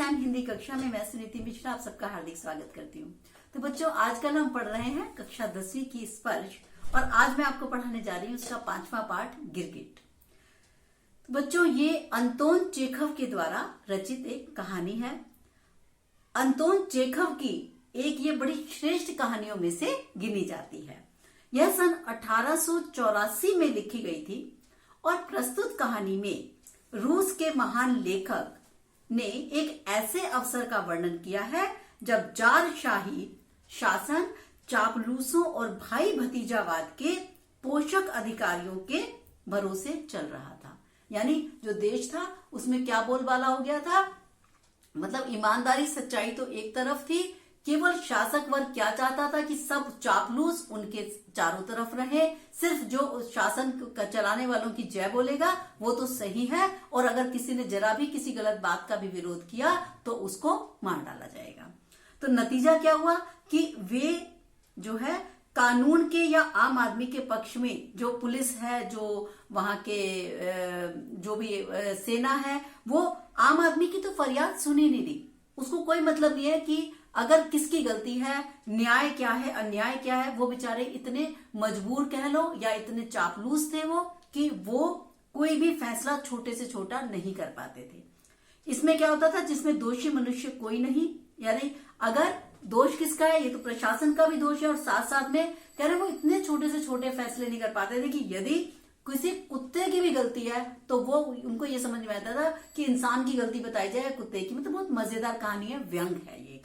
Sam Hindi कक्षा में मैं सुनीति मिश्रा आप सबका हार्दिक स्वागत करती हूँ। तो बच्चों, आजकल हम पढ़ रहे हैं कक्षा 10वीं की स्पर्श और आज मैं आपको पढ़ाने जा रही हूँ उसका 5वां पाठ गिरगिट। तो बच्चों, ये अंतोन चेखव के द्वारा रचित एक कहानी है। अंतोन चेखव की एक ये बड़ी श्रेष्ठ कहानियों में से गिनी जाती है। यह सन 1884 में लिखी गई थी और प्रस्तुत कहानी में रूस के महान लेखक ने एक ऐसे अवसर का वर्णन किया है जब जारशाही शासन चापलूसों और भाई भतीजावाद के पोषक अधिकारियों के भरोसे चल रहा था। यानी जो देश था उसमें क्या बोलबाला हो गया था, मतलब ईमानदारी सच्चाई तो एक तरफ थी, केवल शासक वर्ग क्या चाहता था कि सब चापलूस उनके चारों तरफ रहे, सिर्फ जो शासन चलाने वालों की जय बोलेगा वो तो सही है, और अगर किसी ने जरा भी किसी गलत बात का भी विरोध किया तो उसको मार डाला जाएगा। तो नतीजा क्या हुआ कि वे जो है कानून के या आम आदमी के पक्ष में, जो पुलिस है, जो वहां के जो भी सेना है, वो आम आदमी की तो फरियाद सुनी नहीं दी। उसको कोई मतलब नहीं है कि अगर किसकी गलती है, न्याय क्या है, अन्याय क्या है। वो बेचारे इतने मजबूर कह लो या इतने चापलूस थे वो कि वो कोई भी फैसला छोटे से छोटा नहीं कर पाते थे। इसमें क्या होता था, जिसमें दोषी मनुष्य कोई नहीं, यानी अगर दोष किसका है, ये तो प्रशासन का भी दोष है, और साथ साथ में कह रहे वो इतने छोटे से छोटे फैसले नहीं कर पाते थे कि यदि किसी कुत्ते की भी गलती है तो वो उनको ये समझ में आता था कि इंसान की गलती बताई जाए या कुत्ते की। मतलब बहुत मजेदार कहानी है, व्यंग है ये।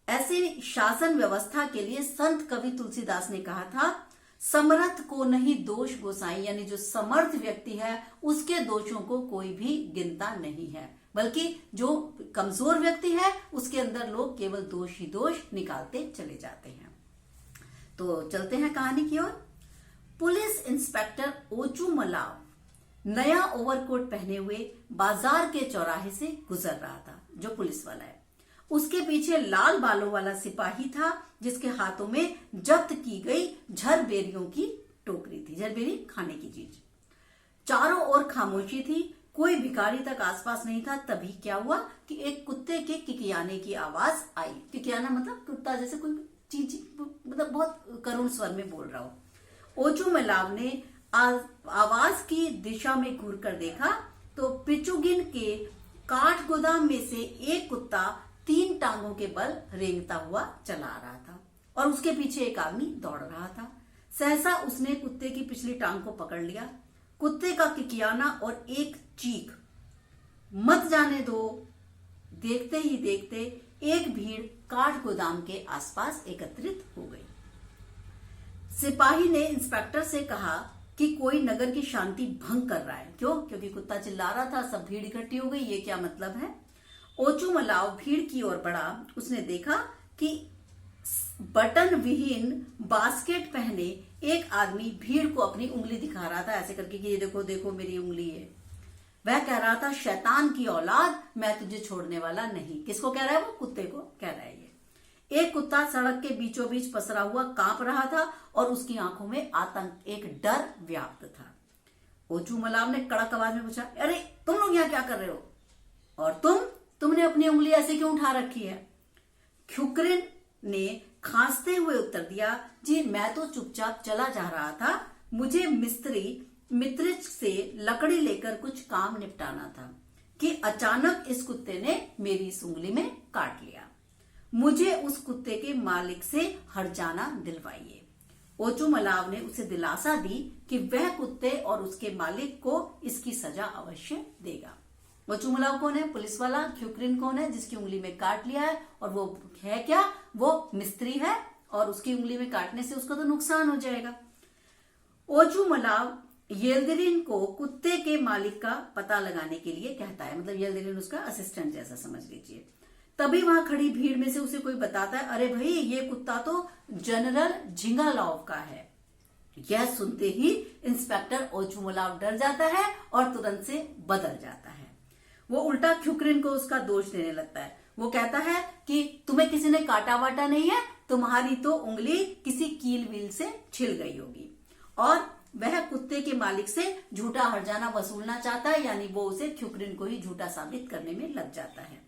ऐसी शासन व्यवस्था के लिए संत कवि तुलसीदास ने कहा था, समर्थ को नहीं दोष गोसाई, यानी जो समर्थ व्यक्ति है उसके दोषों को कोई भी गिनता नहीं है, बल्कि जो कमजोर व्यक्ति है उसके अंदर लोग केवल दोष ही दोष निकालते चले जाते हैं। तो चलते हैं कहानी की ओर। पुलिस इंस्पेक्टर ओचू मलाव नया ओवरकोट पहने हुए बाजार के चौराहे से गुजर रहा था। जो पुलिस वाला है उसके पीछे लाल बालों वाला सिपाही था जिसके हाथों में जब्त की गई झरबेरियों की टोकरी थी। झरबेरी खाने की चीज। चारों ओर खामोशी थी, कोई भिखारी तक आसपास नहीं था। तभी क्या हुआ कि एक कुत्ते के किकियाने की आवाज आई। किकियाना मतलब कुत्ता जैसे कोई चीज, मतलब बहुत करुण स्वर में बोल रहा हो। ओचू मलाव ने आवाज की दिशा में घूर कर देखा तो पिचुगिन के काठ गोदाम में से एक कुत्ता 3 टांगों के बल रेंगता हुआ चला आ रहा था और उसके पीछे एक आदमी दौड़ रहा था। सहसा उसने कुत्ते की पिछली टांग को पकड़ लिया। कुत्ते का किकियाना और एक चीख, मत जाने दो। देखते ही देखते एक भीड़ काठ गोदाम के आसपास एकत्रित हो गई। सिपाही ने इंस्पेक्टर से कहा कि कोई नगर की शांति भंग कर रहा है। क्यों? क्योंकि कुत्ता चिल्ला रहा था, सब भीड़ इकट्ठी हो गई। ये क्या मतलब है? ओचू मलाव भीड़ की ओर बढ़ा। उसने देखा कि बटन विहीन बास्केट पहने एक आदमी भीड़ को अपनी उंगली दिखा रहा था, ऐसे करके कि ये देखो देखो मेरी उंगली है। वह कह रहा था, शैतान की औलाद, मैं तुझे छोड़ने वाला नहीं। किसको कह रहा है? वो कुत्ते को कह रहा है। ये एक कुत्ता सड़क के बीचों बीच पसरा हुआ कांप रहा था और उसकी आंखों में आतंक, एक डर व्याप्त था। ओचू मलाव ने कड़क आवाज में पूछा, अरे तुम लोग यहाँ क्या कर रहे हो? और तुमने अपनी उंगली ऐसे क्यों उठा रखी है? ख्युकरिन ने खांसते हुए उत्तर दिया, जी मैं तो चुपचाप चला जा रहा था। मुझे मित्रिच से लकड़ी लेकर कुछ काम निपटाना था कि अचानक इस कुत्ते ने मेरी इस उंगली में काट लिया। मुझे उस कुत्ते के मालिक से हर्जाना दिलवाइए। ओचू मलाव ने उसे दिलासा दी कि वह कुत्ते और उसके मालिक को इसकी सजा अवश्य देगा। ओचू मलाव कौन है? पुलिस वाला। ख्युकरिन कौन है? जिसकी उंगली में काट लिया है। और वो है क्या? वो मिस्त्री है और उसकी उंगली में काटने से उसका तो नुकसान हो जाएगा। ओचू मलाव येल्दिरिन को कुत्ते के मालिक का पता लगाने के लिए कहता है, मतलब येल्दिरिन उसका असिस्टेंट जैसा समझ लीजिए। तभी वहां खड़ी भीड़ में से उसे कोई बताता है, अरे भाई ये कुत्ता तो जनरल झिंगालॉव का है। यह सुनते ही इंस्पेक्टर ओचू मलाव डर जाता है और तुरंत से बदल जाता है। वो उल्टा ख्युकरिन को उसका दोष देने लगता है। वो कहता है कि तुम्हें किसी ने काटा वाटा नहीं है, तुम्हारी तो उंगली किसी कील वील से छिल गई होगी। और वह कुत्ते के मालिक से झूठा हर्जाना वसूलना चाहता है, यानी वो उसे ख्युकरिन को ही झूठा साबित करने में लग जाता है।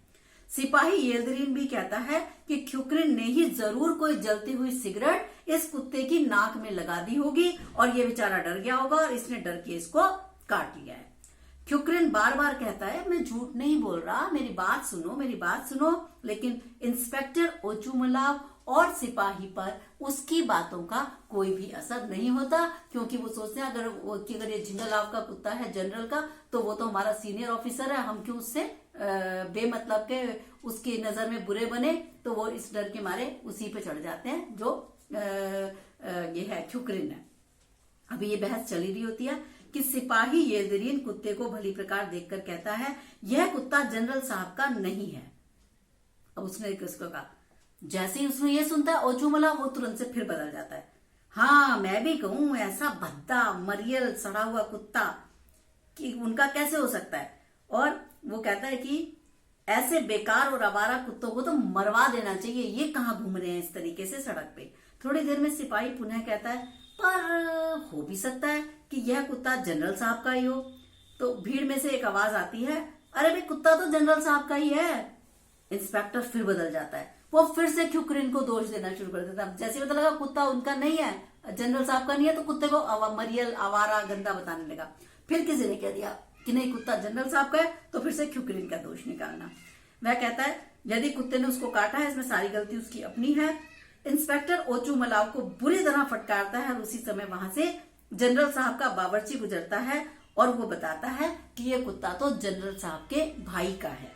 सिपाही येल्दरिन भी कहता है कि ख्युकरिन ने ही जरूर कोई जलती हुई सिगरेट इस कुत्ते की नाक में लगा दी होगी और ये बेचारा डर गया होगा और इसने डर के इसको काट लिया है। ख्युकरिन बार बार कहता है, मैं झूठ नहीं बोल रहा, मेरी बात सुनो, मेरी बात सुनो। लेकिन इंस्पेक्टर ओचुमलाव और सिपाही पर उसकी बातों का कोई भी असर नहीं होता, क्योंकि वो सोचते हैं अगर ये झिंगालाव का कुत्ता है जनरल का, तो वो तो हमारा सीनियर ऑफिसर है, हम क्यों उससे बेमतलब के उसकी नजर में बुरे बने। तो वो इस डर के मारे उसी पे चढ़ जाते हैं जो ये है ख्युकरिन है। अभी ये बहस चली रही होती है कि सिपाही येल्दरिन कुत्ते को भली प्रकार देखकर कहता है, यह कुत्ता जनरल साहब का नहीं है। अब उसने किसको कहा, जैसे ही उसने ये सुनता है ओचुमला, वो तुरंत से फिर बदल जाता है। हाँ, मैं भी कहूं, ऐसा भद्दा मरियल सड़ा हुआ कुत्ता कि उनका कैसे हो सकता है। और वो कहता है कि ऐसे बेकार और आवारा कुत्तों को तो मरवा देना चाहिए, ये कहाँ घूम रहे हैं इस तरीके से सड़क पे। थोड़ी देर में सिपाही पुनः कहता है, पर हो भी सकता है कि यह कुत्ता जनरल साहब का ही हो। तो भीड़ में से एक आवाज आती है, अरे भाई कुत्ता तो जनरल साहब का ही है। इंस्पेक्टर फिर बदल जाता है, वो फिर से ख्युकरिन को दोष देना शुरू कर देता है। जैसे पता लगा कुत्ता उनका नहीं है, जनरल साहब का नहीं है, तो कुत्ते को मरियल आवारा गंदा बताने लगा। फिर किसी ने कह दिया कि नहीं, कुत्ता जनरल साहब का है, तो फिर से ख्युकरिन का दोष निकालना। वह कहता है, यदि कुत्ते ने उसको काटा है, इसमें सारी गलती उसकी अपनी है। इंस्पेक्टर ओचुमलाव को बुरी तरह फटकारता है और उसी समय वहां से जनरल साहब का बावर्ची गुजरता है और वो बताता है कि ये कुत्ता तो जनरल साहब के भाई का है।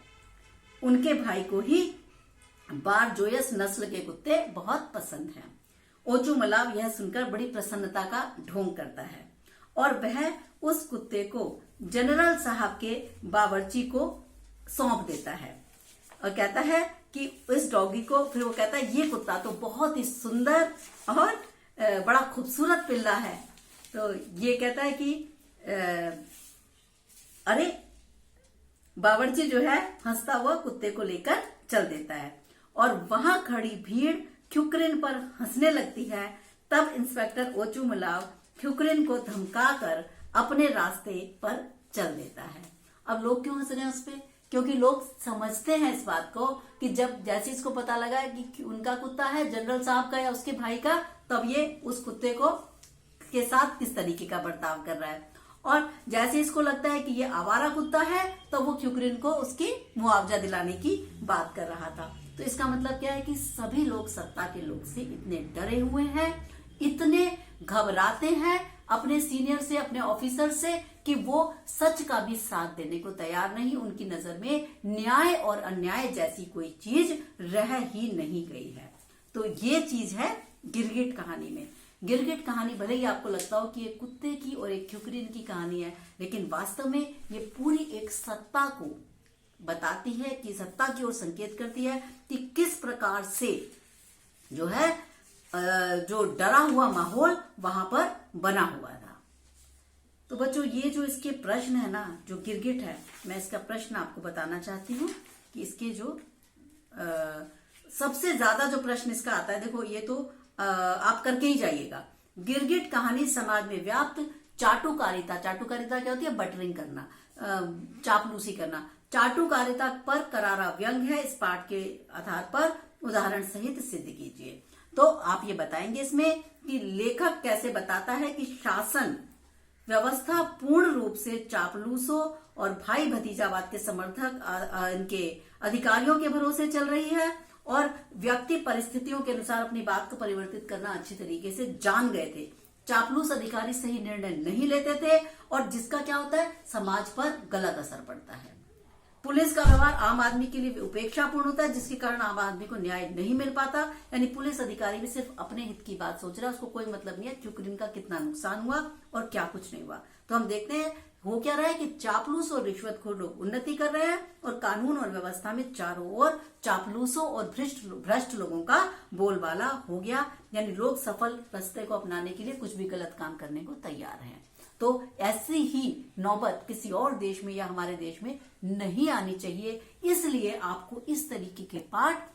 उनके भाई को ही बारजोयस नस्ल के कुत्ते बहुत पसंद हैं। ओचुमलाव यह सुनकर बड़ी प्रसन्नता का ढोंग करता है और वह उस कुत्ते को जनरल साहब के बावर्ची को सौंप देता है और कहता है कि इस डॉगी को, फिर वो कहता है ये कुत्ता तो बहुत ही सुंदर और बड़ा खूबसूरत पिल्ला है। तो ये कहता है कि अरे, बावर्ची जो है हंसता हुआ कुत्ते को लेकर चल देता है और वहां खड़ी भीड़ ख्युकरिन पर हंसने लगती है। तब इंस्पेक्टर ओचुमलाव ख्युकरिन को धमकाकर अपने रास्ते पर चल देता है। अब लोग क्यों हंस रहे हैं उस पे? क्योंकि लोग समझते हैं इस बात को कि जब जैसे इसको पता लगा कि उनका कुत्ता है जनरल साहब का या उसके भाई का, तब ये उस कुत्ते को के साथ किस तरीके का बर्ताव कर रहा है। और जैसे इसको लगता है कि ये आवारा कुत्ता है, तो वो ख्युकरिन को उसकी मुआवजा दिलाने की बात कर रहा था। तो इसका मतलब क्या है कि सभी लोग सत्ता के लोग से इतने डरे हुए हैं, इतने घबराते हैं अपने सीनियर से, अपने ऑफिसर से, कि वो सच का भी साथ देने को तैयार नहीं। उनकी नजर में न्याय और अन्याय जैसी कोई चीज रह ही नहीं गई है। तो ये चीज है गिरगिट कहानी में। गिरगिट कहानी भले ही आपको लगता हो कि एक कुत्ते की और एक ख्युकरिन की कहानी है, लेकिन वास्तव में ये पूरी एक सत्ता को बताती है, कि सत्ता की ओर संकेत करती है कि किस प्रकार से जो है जो डरा हुआ माहौल वहां पर बना हुआ था। तो बच्चों, ये जो इसके प्रश्न है ना, जो गिरगिट है, मैं इसका प्रश्न आपको बताना चाहती हूँ कि इसके जो सबसे ज्यादा जो प्रश्न इसका आता है, देखो ये तो आप करके ही जाइएगा। गिरगिट कहानी समाज में व्याप्त चाटुकारिता, चाटुकारिता क्या होती है? बटरिंग करना, चापलूसी करना, चाटुकारिता पर करारा व्यंग है। इस पाठ के आधार पर उदाहरण सहित सिद्ध कीजिए। तो आप ये बताएंगे इसमें कि लेखक कैसे बताता है कि शासन व्यवस्था पूर्ण रूप से चापलूसों और भाई भतीजावाद के समर्थक इनके अधिकारियों के भरोसे चल रही है, और व्यक्ति परिस्थितियों के अनुसार अपनी बात को परिवर्तित करना अच्छी तरीके से जान गए थे। चापलूस अधिकारी सही निर्णय नहीं लेते थे और जिसका क्या होता है, समाज पर गलत असर पड़ता है। पुलिस का व्यवहार आम आदमी के लिए उपेक्षापूर्ण होता है, जिसके कारण आम आदमी को न्याय नहीं मिल पाता। यानी पुलिस अधिकारी भी सिर्फ अपने हित की बात सोच रहा है, उसको कोई मतलब नहीं है ख्युकरिन का कितना नुकसान हुआ और क्या कुछ नहीं हुआ। तो हम देखते हैं हो क्या रहा है कि चापलूस और रिश्वतखोर लोग उन्नति कर रहे हैं और कानून और व्यवस्था में चारों ओर चापलूसों और भ्रष्ट लोगों का बोलबाला हो गया। यानी लोग सफल रास्ते को अपनाने के लिए कुछ भी गलत काम करने को तैयार हैं। तो ऐसी ही नौबत किसी और देश में या हमारे देश में नहीं आनी चाहिए। इसलिए आपको इस तरीके के पाठ,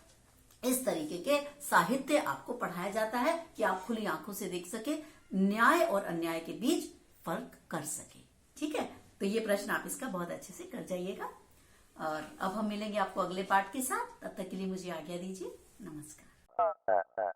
इस तरीके के साहित्य आपको पढ़ाया जाता है कि आप खुली आंखों से देख सके। न्याय और अन्याय के बीच फर्क कर सके। ठीक है, तो ये प्रश्न आप इसका बहुत अच्छे से कर जाइएगा। और अब हम मिलेंगे आपको अगले पार्ट के साथ। तब तक के लिए मुझे आज्ञा दीजिए। नमस्कार।